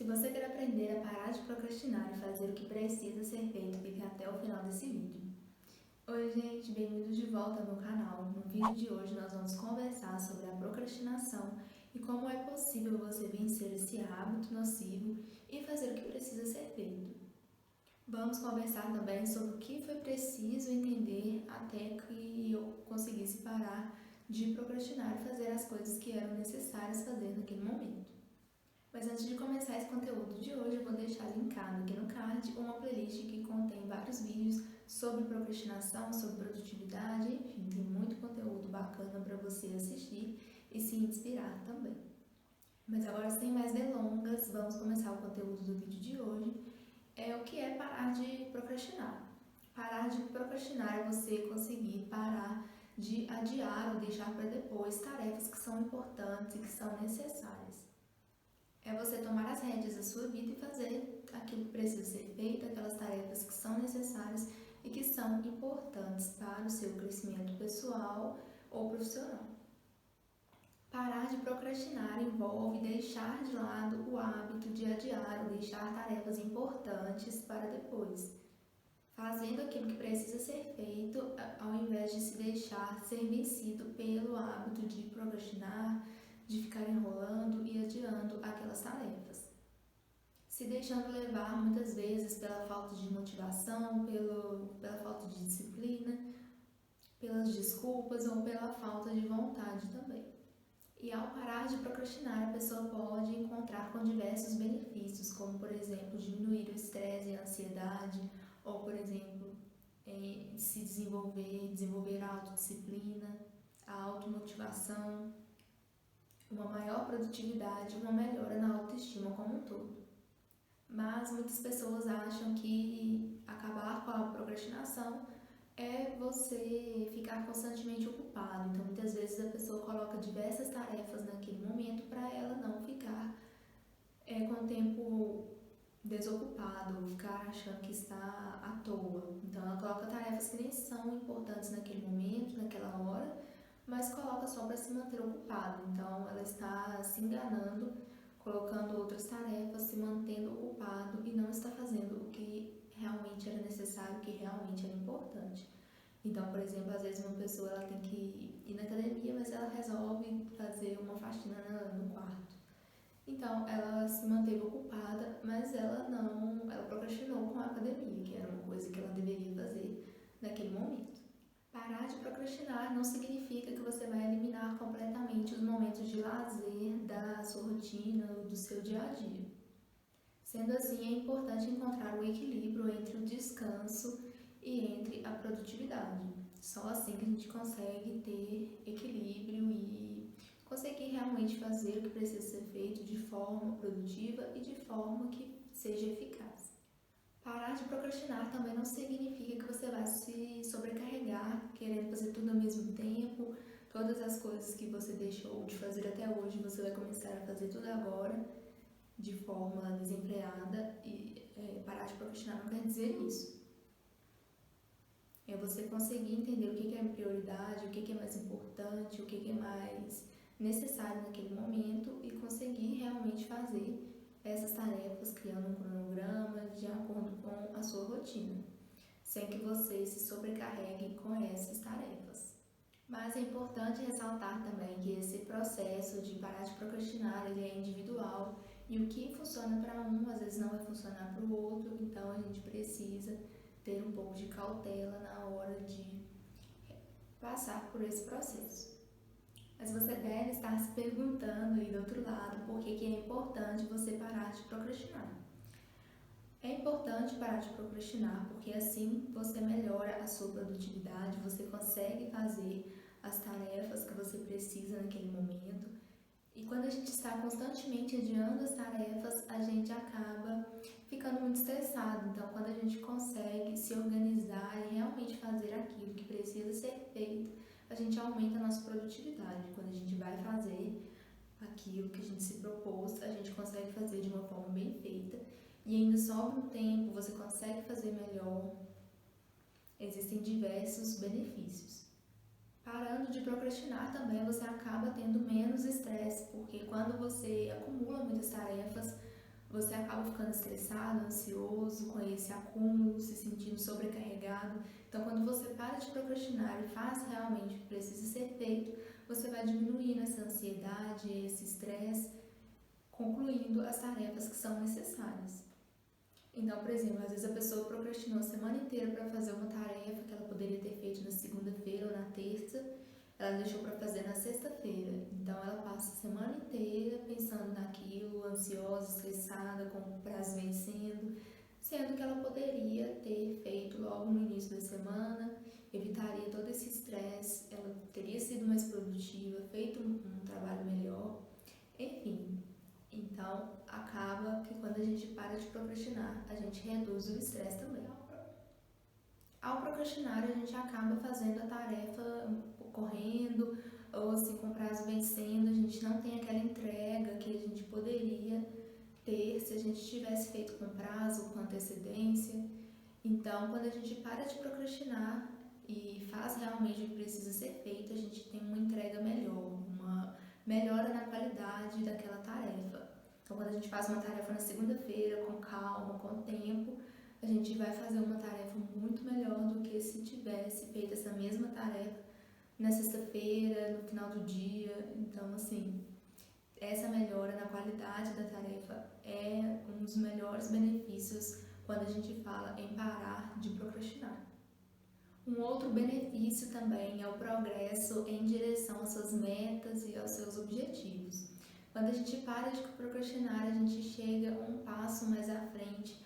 Se você quer aprender a parar de procrastinar e fazer o que precisa ser feito, fique até o final desse vídeo. Oi gente, bem-vindos de volta ao meu canal. No vídeo de hoje nós vamos conversar sobre a procrastinação e como é possível você vencer esse hábito nocivo e fazer o que precisa ser feito. Vamos conversar também sobre o que foi preciso entender até que eu conseguisse parar de procrastinar e fazer as coisas que eram necessárias fazer naquele momento. Mas antes de começar esse conteúdo de hoje, eu vou deixar linkado aqui no card uma playlist que contém vários vídeos sobre procrastinação, sobre produtividade, enfim, tem muito conteúdo bacana para você assistir e se inspirar também. Mas agora, sem mais delongas, vamos começar o conteúdo do vídeo de hoje. O que é parar de procrastinar? Parar de procrastinar é você conseguir parar de adiar ou deixar para depois tarefas que são importantes e que são necessárias. É você tomar as rédeas da sua vida e fazer aquilo que precisa ser feito, aquelas tarefas que são necessárias e que são importantes para o seu crescimento pessoal ou profissional. Parar de procrastinar envolve deixar de lado o hábito de adiar ou deixar tarefas importantes para depois, fazendo aquilo que precisa ser feito ao invés de se deixar ser vencido pelo hábito de procrastinar, de ficar enrolando e adiando aquelas tarefas. Se deixando levar muitas vezes pela falta de motivação, pela falta de disciplina, pelas desculpas ou pela falta de vontade também. E ao parar de procrastinar, a pessoa pode encontrar com diversos benefícios, como por exemplo, diminuir o estresse e a ansiedade, ou por exemplo, se desenvolver a autodisciplina, a automotivação, uma maior produtividade, uma melhora na autoestima como um todo. Mas muitas pessoas acham que acabar com a procrastinação é você ficar constantemente ocupado. Então, muitas vezes a pessoa coloca diversas tarefas naquele momento para ela não ficar com o tempo desocupado, ou ficar achando que está à toa. Então, ela coloca tarefas que nem são importantes naquele momento, naquela hora, mas coloca só para se manter ocupado. Então, ela está se enganando, colocando outras tarefas, se mantendo ocupado e não está fazendo o que realmente era necessário, o que realmente era importante. Então, por exemplo, às vezes uma pessoa ela tem que ir na academia, mas ela resolve fazer uma faxina no quarto. Então, ela se manteve ocupada, mas ela procrastinou com a academia, que era uma coisa que ela deveria fazer naquele momento. Parar de procrastinar não significa que você vai eliminar completamente os momentos de lazer da sua rotina ou do seu dia a dia. Sendo assim, é importante encontrar o equilíbrio entre o descanso e entre a produtividade. Só assim que a gente consegue ter equilíbrio e conseguir realmente fazer o que precisa ser feito de forma produtiva e de forma que seja eficaz. Parar de procrastinar também não significa que você vai se sobrecarregar, querendo fazer tudo ao mesmo tempo, todas as coisas que você deixou de fazer até hoje, você vai começar a fazer tudo agora, de forma desenfreada, e parar de procrastinar não quer dizer isso. É você conseguir entender o que é prioridade, o que é mais importante, o que é mais necessário naquele momento e conseguir realmente fazer essas tarefas, criando um cronograma de acordo com a sua rotina, sem que você se sobrecarregue com essas tarefas. Mas é importante ressaltar também que esse processo de parar de procrastinar, ele é individual e o que funciona para um, às vezes não vai funcionar para o outro, então a gente precisa ter um pouco de cautela na hora de passar por esse processo. Mas você deve estar se perguntando aí do outro lado por que é importante você parar de procrastinar. É importante parar de procrastinar porque assim você melhora a sua produtividade, você consegue fazer as tarefas que você precisa naquele momento. E quando a gente está constantemente adiando as tarefas, a gente acaba ficando muito estressado. Então, quando a gente consegue se organizar e realmente fazer aquilo que precisa ser feito, a gente aumenta a nossa produtividade. Quando a gente vai fazer aquilo que a gente se propôs, a gente consegue fazer de uma forma bem feita e ainda sobra um tempo, você consegue fazer melhor. Existem diversos benefícios. Parando de procrastinar também, você acaba tendo menos estresse, porque quando você acumula muitas tarefas, você acaba ficando estressado, ansioso, com esse acúmulo, se sentindo sobrecarregado. Então, quando você para de procrastinar e faz realmente o que precisa ser feito, você vai diminuindo essa ansiedade, esse estresse, concluindo as tarefas que são necessárias. Então, por exemplo, às vezes a pessoa procrastinou a semana inteira para fazer uma tarefa que ela poderia ter feito na segunda-feira ou na terça, ela deixou para fazer na sexta-feira. Então, ela passa a semana inteira pensando naquilo, ansiosa, estressada, com o prazo vencendo, sendo que ela poderia ter feito logo no início da semana, evitaria todo esse estresse, ela teria sido mais produtiva, feito um trabalho melhor, enfim. Então, acaba que quando a gente para de procrastinar, a gente reduz o estresse também. Ao procrastinar, a gente acaba fazendo a tarefa correndo, ou assim, com prazo vencendo, a gente não tem aquela entrega que a gente poderia ter se a gente tivesse feito com prazo, com antecedência. Então, quando a gente para de procrastinar e faz realmente o que precisa ser feito, a gente tem uma entrega melhor, uma melhora na qualidade daquela tarefa. Então, quando a gente faz uma tarefa na segunda-feira, com calma, com tempo, a gente vai fazer uma tarefa muito melhor do que se tivesse feito essa mesma tarefa na sexta-feira, no final do dia. Então, assim, essa melhora na qualidade da tarefa é um dos melhores benefícios quando a gente fala em parar de procrastinar. Um outro benefício também é o progresso em direção às suas metas e aos seus objetivos. Quando a gente para de procrastinar, a gente chega um passo mais à frente,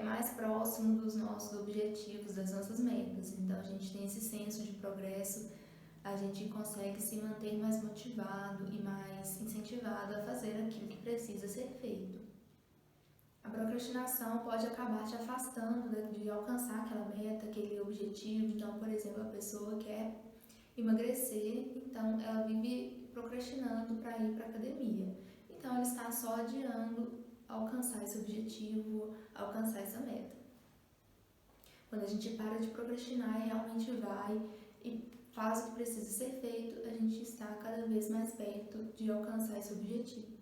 mais próximo dos nossos objetivos, das nossas metas. Então, a gente tem esse senso de progresso, a gente consegue se manter mais motivado e mais incentivado a fazer aquilo que precisa ser feito. A procrastinação pode acabar te afastando de alcançar aquela meta, aquele objetivo. Então, por exemplo, a pessoa quer emagrecer, então ela vive procrastinando para ir para a academia. Então, ela está só adiando alcançar esse objetivo, alcançar essa meta. Quando a gente para de procrastinar e realmente vai e faz o que precisa ser feito, a gente está cada vez mais perto de alcançar esse objetivo.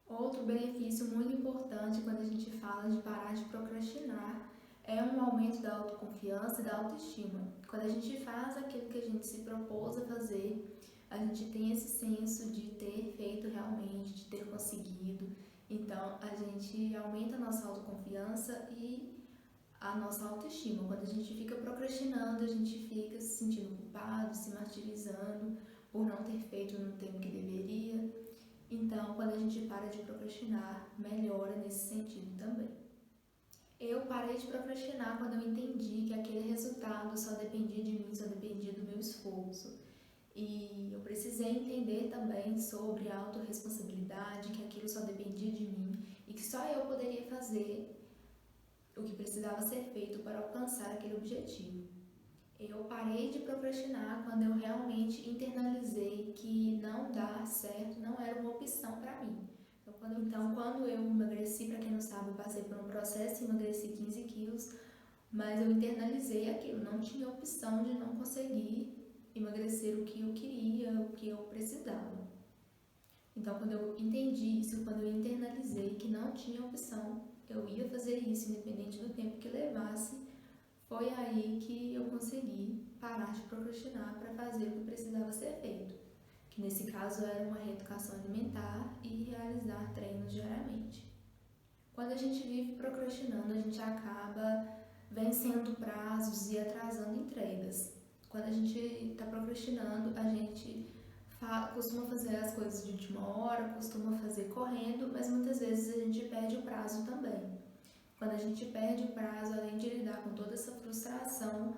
Outro benefício muito importante quando a gente fala de parar de procrastinar é um aumento da autoconfiança e da autoestima. Quando a gente faz aquilo que a gente se propôs a fazer, a gente tem esse senso de ter feito realmente, de ter conseguido. Então, a gente aumenta a nossa autoconfiança e a nossa autoestima. Quando a gente fica procrastinando, a gente fica se sentindo culpado, se martirizando por não ter feito no tempo que deveria. Então, quando a gente para de procrastinar, melhora nesse sentido também. Eu parei de procrastinar quando eu entendi que aquele resultado só dependia de mim, só dependia do meu esforço. E eu precisei entender também sobre a autorresponsabilidade, que aquilo só dependia de mim e que só eu poderia fazer o que precisava ser feito para alcançar aquele objetivo. Eu parei de procrastinar quando eu realmente internalizei que não dar certo não era uma opção para mim. Então, quando eu emagreci, para quem não sabe, eu passei por um processo e emagreci 15 quilos, mas eu internalizei aquilo, não tinha opção de não conseguir emagrecer o que eu queria, o que eu precisava. Então, quando eu entendi isso, quando eu internalizei que não tinha opção, eu ia fazer isso independente do tempo que levasse, foi aí que eu consegui parar de procrastinar para fazer o que precisava ser feito, que nesse caso era uma reeducação alimentar e realizar treinos diariamente. Quando a gente vive procrastinando, a gente acaba vencendo prazos e atrasando entregas. Quando a gente está procrastinando, a gente costuma fazer as coisas de última hora, costuma fazer correndo, mas muitas vezes a gente perde o prazo também. Quando a gente perde o prazo, além de lidar com toda essa frustração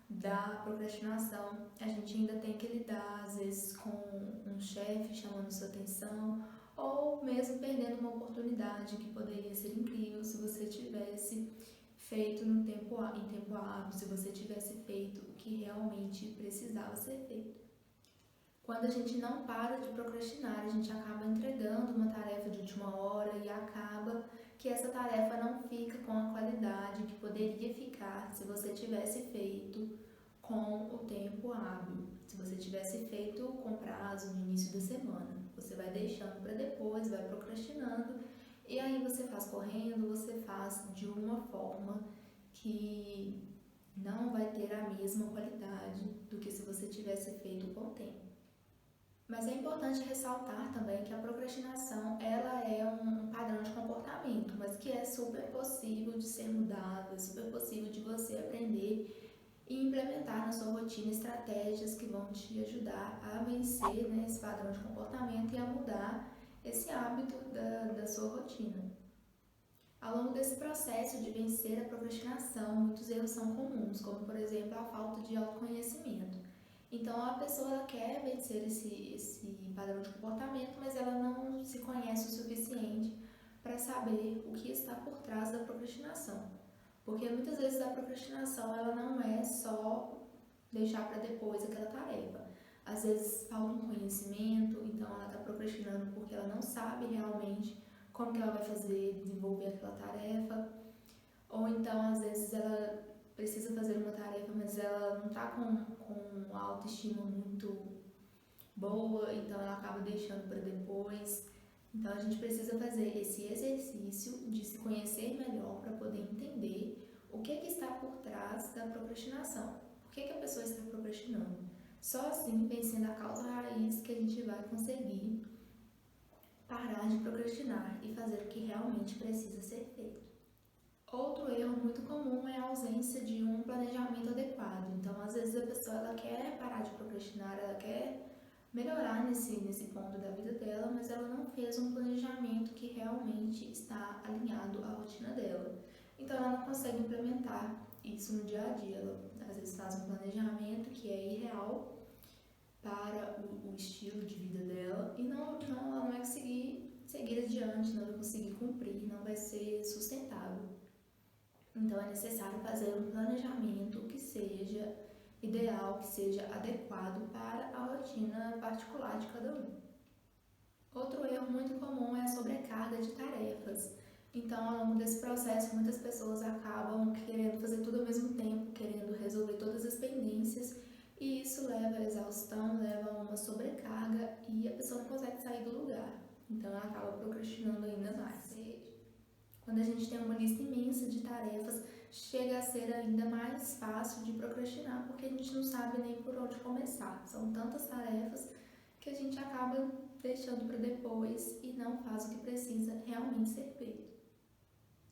da procrastinação, a gente ainda tem que lidar, às vezes, com um chefe chamando sua atenção, ou mesmo perdendo uma oportunidade que poderia ser incrível se você tivesse feito em tempo hábil, se você tivesse feito o que realmente precisava ser feito. Quando a gente não para de procrastinar, a gente acaba entregando uma tarefa de última hora e acaba que essa tarefa não fica com a qualidade que poderia ficar se você tivesse feito com o tempo hábil. Se você tivesse feito com prazo no início da semana, você vai deixando para depois, vai procrastinando E aí você faz correndo, você faz de uma forma que não vai ter a mesma qualidade do que se você tivesse feito com o tempo. Mas é importante ressaltar também que a procrastinação ela é um padrão de comportamento, mas que é super possível de ser mudado, é super possível de você aprender e implementar na sua rotina estratégias que vão te ajudar a vencer, né, esse padrão de comportamento e a mudar esse hábito da sua rotina. Ao longo desse processo de vencer a procrastinação, muitos erros são comuns, como por exemplo a falta de autoconhecimento. Então a pessoa ela quer vencer esse padrão de comportamento, mas ela não se conhece o suficiente para saber o que está por trás da procrastinação. Porque muitas vezes a procrastinação ela não é só deixar para depois aquela tarefa. Às vezes falta um conhecimento, então ela está procrastinando porque ela não sabe realmente como que ela vai fazer, desenvolver aquela tarefa. Ou então às vezes ela precisa fazer uma tarefa, mas ela não está com uma autoestima muito boa, então ela acaba deixando para depois. Então a gente precisa fazer esse exercício de se conhecer melhor para poder entender o que está por trás da procrastinação. Por que a pessoa está procrastinando? Só assim, vencendo a causa raiz, que a gente vai conseguir parar de procrastinar e fazer o que realmente precisa ser feito. Outro erro muito comum é a ausência de um planejamento adequado. Então, às vezes a pessoa ela quer parar de procrastinar, ela quer melhorar nesse ponto da vida dela, mas ela não fez um planejamento que realmente está alinhado à rotina dela. Então ela não consegue implementar isso no dia a dia. Ela às vezes faz um planejamento que é irreal para o estilo de vida dela e ela não vai conseguir seguir adiante, não vai conseguir cumprir, não vai ser sustentável. Então é necessário fazer um planejamento que seja ideal, que seja adequado para a rotina particular de cada um. Outro erro muito comum é a sobrecarga de tarefas. Então, ao longo desse processo, muitas pessoas acabam querendo fazer tudo ao mesmo tempo, querendo resolver todas as pendências, e isso leva à exaustão, leva a uma sobrecarga e a pessoa não consegue sair do lugar. Então, ela acaba procrastinando ainda mais. Quando a gente tem uma lista imensa de tarefas, chega a ser ainda mais fácil de procrastinar, porque a gente não sabe nem por onde começar. São tantas tarefas que a gente acaba deixando para depois e não faz o que precisa realmente ser feito.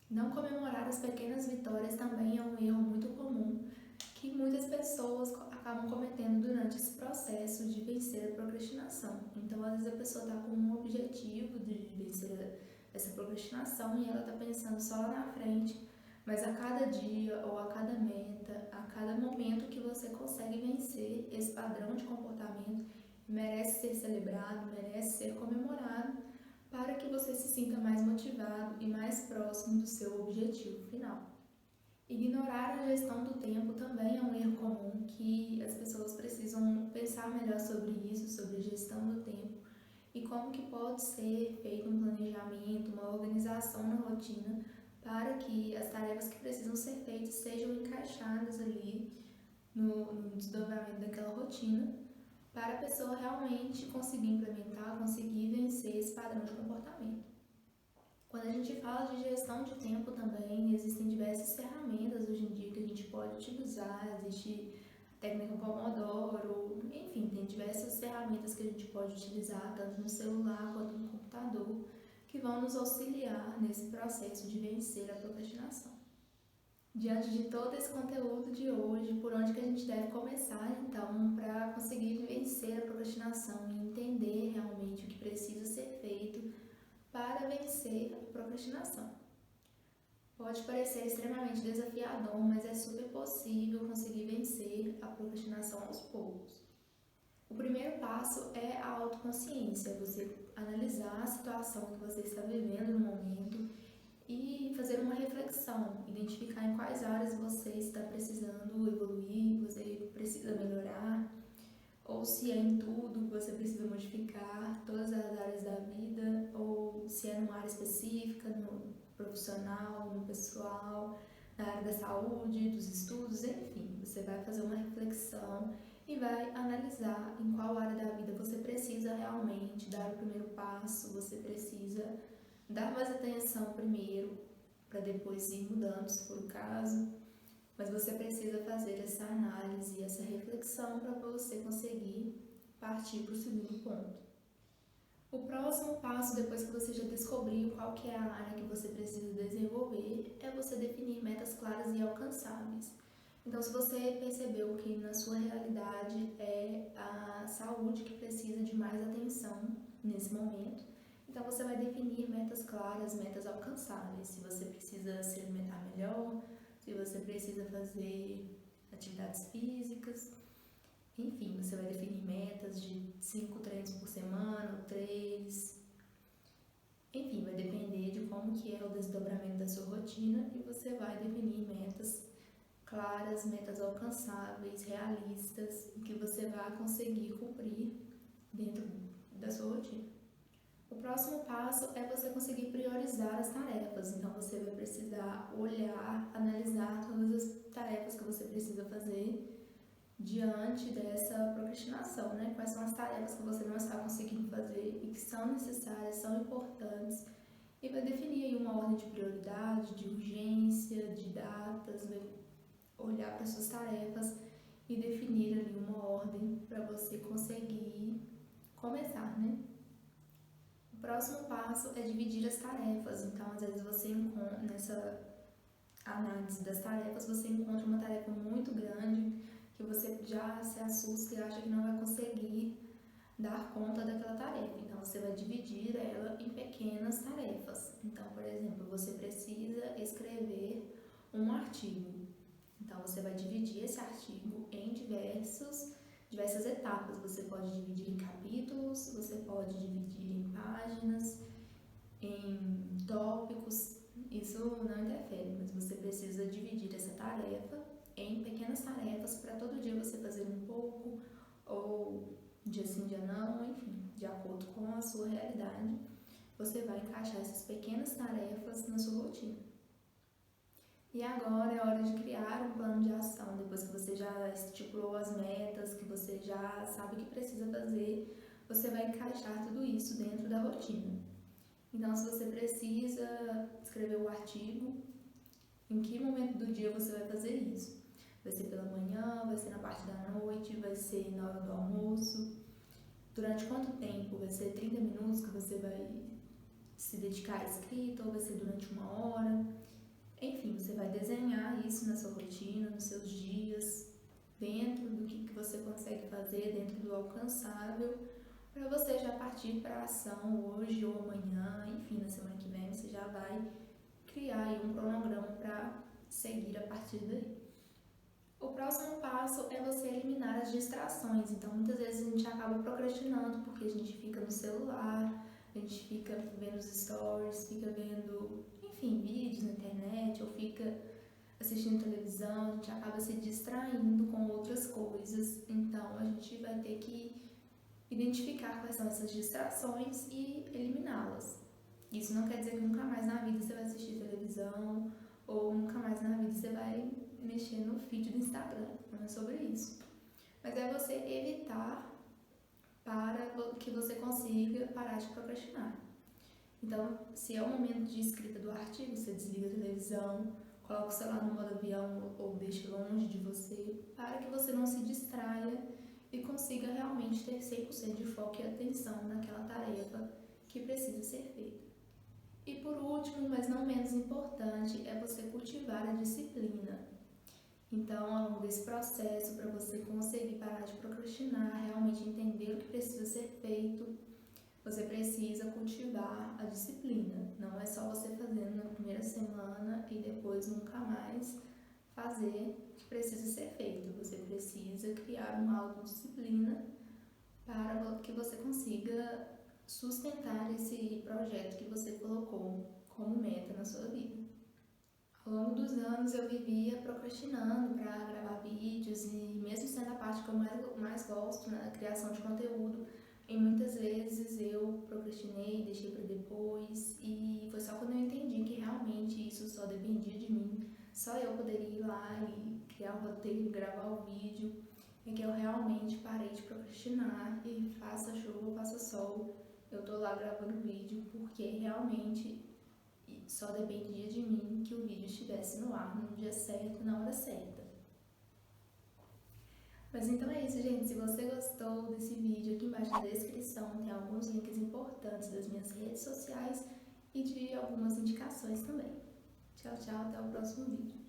Não comemorar as pequenas vitórias também é um erro muito comum que muitas pessoas acabam cometendo durante esse processo de vencer a procrastinação. Então, às vezes a pessoa está com um objetivo de vencer essa procrastinação e ela está pensando só lá na frente, mas a cada dia ou a cada meta, a cada momento que você consegue vencer esse padrão de comportamento, merece ser celebrado, merece ser comemorado, para que você se sinta mais motivado e mais próximo do seu objetivo final. Ignorar a gestão do tempo também é um erro comum que as pessoas precisam pensar melhor sobre isso, sobre a gestão do tempo e como que pode ser feito um planejamento, uma organização na rotina para que as tarefas que precisam ser feitas sejam encaixadas ali no desdobramento daquela rotina para a pessoa realmente conseguir implementar, conseguir vencer esse padrão de comportamento. Quando a gente fala de gestão de tempo também, existem diversas ferramentas hoje em dia que a gente pode utilizar, existe a técnica Pomodoro, enfim, tem diversas ferramentas que a gente pode utilizar, tanto no celular quanto no computador, que vão nos auxiliar nesse processo de vencer a procrastinação. Diante de todo esse conteúdo de hoje, por onde que a gente deve começar, então, para conseguir vencer a procrastinação e entender realmente o que precisa ser feito para vencer a procrastinação. Pode parecer extremamente desafiador, mas é super possível conseguir vencer a procrastinação aos poucos. O primeiro passo é a autoconsciência, você analisar a situação que você está vivendo no momento e fazer uma reflexão, identificar em quais áreas você está precisando evoluir, você precisa melhorar, ou se é em tudo que você precisa modificar, todas as áreas da vida, ou se é numa área específica, no profissional, no pessoal, na área da saúde, dos estudos, enfim, você vai fazer uma reflexão e vai analisar em qual área da vida você precisa realmente dar o primeiro passo, você precisa dar mais atenção primeiro, para depois ir mudando, se for o caso. Mas você precisa fazer essa análise, essa reflexão para você conseguir partir para o segundo ponto. O próximo passo, depois que você já descobriu qual que é a área que você precisa desenvolver, é você definir metas claras e alcançáveis. Então, se você percebeu que na sua realidade é a saúde que precisa de mais atenção nesse momento, então você vai definir metas claras, metas alcançáveis. Se você precisa se alimentar melhor, se você precisa fazer atividades físicas, enfim, você vai definir metas de 5 treinos por semana, ou 3. Enfim, vai depender de como que é o desdobramento da sua rotina e você vai definir metas claras, metas alcançáveis, realistas e que você vai conseguir cumprir dentro da sua rotina. O próximo passo é você conseguir priorizar as tarefas. Então você vai precisar olhar, analisar todas as tarefas que você precisa fazer diante dessa procrastinação, né? Quais são as tarefas que você não está conseguindo fazer e que são necessárias, são importantes, e vai definir aí uma ordem de prioridade, de urgência, de datas, vai olhar para suas tarefas e definir ali uma ordem para você conseguir começar, né? O próximo passo é dividir as tarefas. Então, às vezes você encontra, nessa análise das tarefas, você encontra uma tarefa muito grande que você já se assusta e acha que não vai conseguir dar conta daquela tarefa. Então, você vai dividir ela em pequenas tarefas. Então, por exemplo, você precisa escrever um artigo. Então, você vai dividir esse artigo em diversas etapas. Você pode dividir em capítulos, você pode dividir em páginas, em tópicos. Isso não interfere, mas você precisa dividir essa tarefa em pequenas tarefas para todo dia você fazer um pouco, ou dia sim, dia não, enfim, de acordo com a sua realidade, você vai encaixar essas pequenas tarefas na sua rotina. E agora é hora de criar um plano de ação, depois que você já estipulou as metas, que você já sabe o que precisa fazer, você vai encaixar tudo isso dentro da rotina. Então, se você precisa escrever o artigo, em que momento do dia você vai fazer isso? Vai ser pela manhã, vai ser na parte da noite, vai ser na hora do almoço? Durante quanto tempo? Vai ser 30 minutos que você vai se dedicar à escrita ou vai ser durante 1 hora? Enfim, você vai desenhar isso na sua rotina, nos seus dias, dentro do que você consegue fazer, dentro do alcançável, para você já partir para a ação hoje ou amanhã, enfim, na semana que vem você já vai criar aí um cronograma para seguir a partir daí. O próximo passo é você eliminar as distrações. Então, muitas vezes a gente acaba procrastinando porque a gente fica no celular, a gente fica vendo os stories, fica vendo, enfim, vídeos na internet, ou fica assistindo televisão, a gente acaba se distraindo com outras coisas. Então, a gente vai ter que identificar quais são essas distrações e eliminá-las. Isso não quer dizer que nunca mais na vida você vai assistir televisão ou nunca mais na vida você vai mexer no feed do Instagram, não é sobre isso. Mas é você evitar para que você consiga parar de procrastinar. Então, se é o momento de escrita do artigo, você desliga a televisão, coloca o celular no modo avião ou deixa longe de você, para que você não se distraia e consiga realmente ter 100% de foco e atenção naquela tarefa que precisa ser feita. E por último, mas não menos importante, é você cultivar a disciplina. Então, ao longo desse processo, para você conseguir parar de procrastinar, realmente entender o que precisa ser feito, você precisa cultivar a disciplina. Não é só você fazendo na primeira semana e depois nunca mais fazer o que precisa ser feito. Você precisa criar uma autodisciplina para que você consiga sustentar esse projeto que você colocou como meta na sua vida. Ao longo dos anos eu vivia procrastinando para gravar vídeos e mesmo sendo a parte que eu mais gosto, né, a criação de conteúdo, e muitas vezes eu procrastinei, deixei para depois, e foi só quando eu entendi que realmente isso só dependia de mim, só eu poderia ir lá e criar o roteiro, gravar o vídeo, e que eu realmente parei de procrastinar e faça chuva, faça sol, eu tô lá gravando o vídeo porque realmente só dependia de mim que o vídeo estivesse no ar no dia certo, na hora certa. Mas então é isso, gente. Se você gostou desse vídeo, aqui embaixo na descrição tem alguns links importantes das minhas redes sociais e de algumas indicações também. Tchau, tchau, até o próximo vídeo.